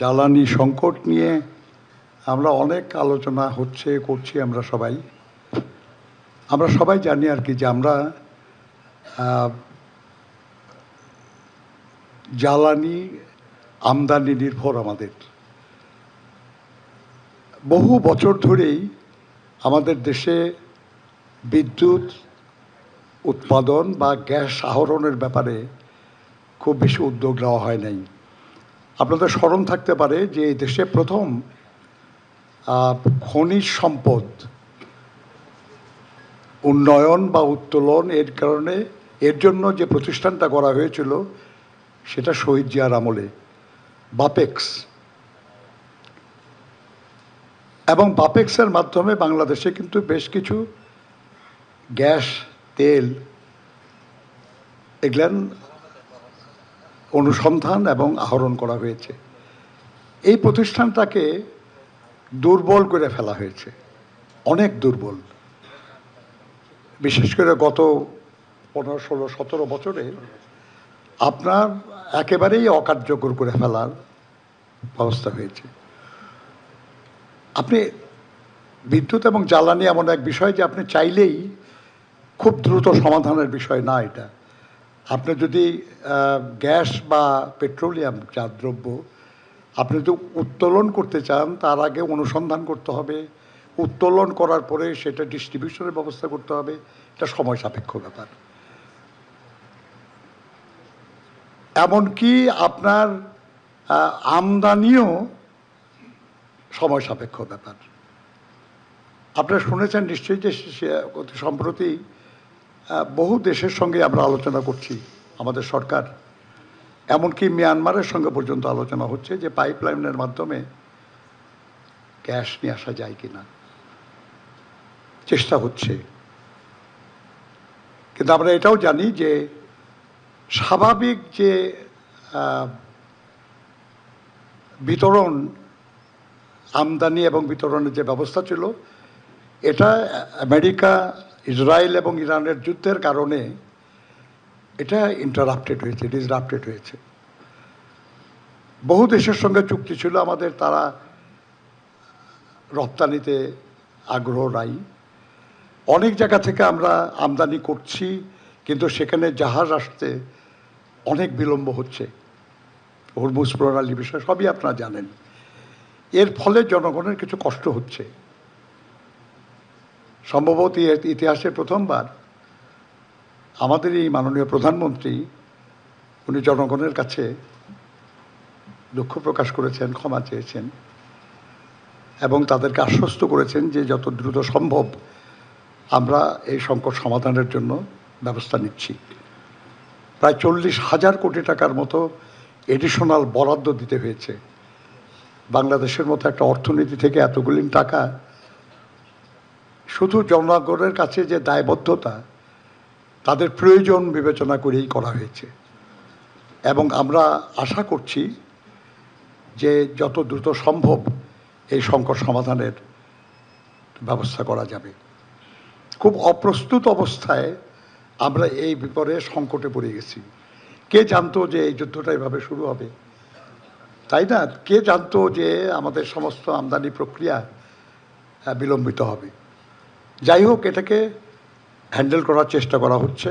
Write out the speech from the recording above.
জ্বালানি সংকট নিয়ে আমরা অনেক আলোচনা করছি আমরা সবাই জানি আর কি যে আমরা জ্বালানি আমদানি নির্ভর আমাদের। বহু বছর ধরেই আমাদের দেশে বিদ্যুৎ উৎপাদন বা গ্যাস আহরণের ব্যাপারে খুব বেশি উদ্যোগ নেওয়া হয় নাই। আপনাদের স্মরণ থাকতে পারে যে এই দেশে প্রথম খনিজ সম্পদ উন্নয়ন বা উত্তোলন এর জন্য যে প্রতিষ্ঠানটা করা হয়েছিল সেটা শহীদ জিয়ার আমলে, বাপেক্স। এবং বাপেক্সের মাধ্যমে বাংলাদেশে কিন্তু বেশ কিছু গ্যাস, তেল এগুলো অনুসন্ধান এবং আহরণ করা হয়েছে। এই প্রতিষ্ঠানটাকে দুর্বল করে ফেলা হয়েছে, অনেক দুর্বল। বিশেষ করে গত 15, 16, 17 বছরে আপনার একেবারেই অকার্যকর করে ফেলার ব্যবস্থা হয়েছে। আপনি বিদ্যুৎ এবং জ্বালানি এমন এক বিষয় যে আপনি চাইলেই খুব দ্রুত সমাধানের বিষয় না এটা। আপনি যদি গ্যাস বা পেট্রোলিয়াম জাত দ্রব্য আপনি যদি উত্তোলন করতে চান, তার আগে অনুসন্ধান করতে হবে, উত্তোলন করার পরে সেটা ডিস্ট্রিবিউশনের ব্যবস্থা করতে হবে। এটা সময় সাপেক্ষ ব্যাপার। এমনকি আপনার আমদানিও সময় সাপেক্ষ ব্যাপার। আপনারা শুনেছেন নিশ্চয়ই যে অতি সম্প্রতি বহু দেশের সঙ্গে আমরা আলোচনা করছি, আমাদের সরকার। এমনকি মিয়ানমারের সঙ্গে পর্যন্ত আলোচনা হচ্ছে যে পাইপলাইনের মাধ্যমে গ্যাস নিয়ে আসা যায় কিনা, চেষ্টা হচ্ছে। কিন্তু আমরা এটাও জানি যে স্বাভাবিক যে বিতরণ, আমদানি এবং বিতরণের যে ব্যবস্থা ছিল, এটা আমেরিকা, ইসরায়েল এবং ইরানের যুদ্ধের কারণে এটা ডিসরাপ্টেড হয়েছে। বহু দেশের সঙ্গে চুক্তি ছিল আমাদের, তারা রপ্তানিতে আগ্রহ নাই। অনেক জায়গা থেকে আমরা আমদানি করছি, কিন্তু সেখানে জাহাজ আসতে অনেক বিলম্ব হচ্ছে। হরমুজ প্রণালী বিষয় সবই আপনারা জানেন। এর ফলে জনগণের কিছু কষ্ট হচ্ছে। সম্ভবত ইতিহাসে প্রথমবার আমাদের এই মাননীয় প্রধানমন্ত্রী উনি জনগণের কাছে দুঃখ প্রকাশ করেছেন, ক্ষমা চেয়েছেন এবং তাদেরকে আশ্বস্ত করেছেন যে যত দ্রুত সম্ভব আমরা এই সংকট সমাধানের জন্য ব্যবস্থা নিচ্ছি। প্রায় 40,000 কোটি টাকার মতো এডিশনাল বরাদ্দ দিতে হয়েছে। বাংলাদেশের মতো একটা অর্থনীতি থেকে এতগুলি টাকা শুধু জনগণের কাছে যে দায়বদ্ধতা, তাদের প্রয়োজন বিবেচনা করেই করা হয়েছে। এবং আমরা আশা করছি যে যত দ্রুত সম্ভব এই সংকট সমাধানের ব্যবস্থা করা যাবে। খুব অপ্রস্তুত অবস্থায় আমরা এই বিপরে সংকটে পড়ে গেছি। কে জানতো যে এই যুদ্ধটা এভাবে শুরু হবে, তাই না? কে জানতো যে আমাদের সমস্ত আমদানি প্রক্রিয়া বিলম্বিত হবে? যাই হোক, এটাকে হ্যান্ডেল করার চেষ্টা করা হচ্ছে।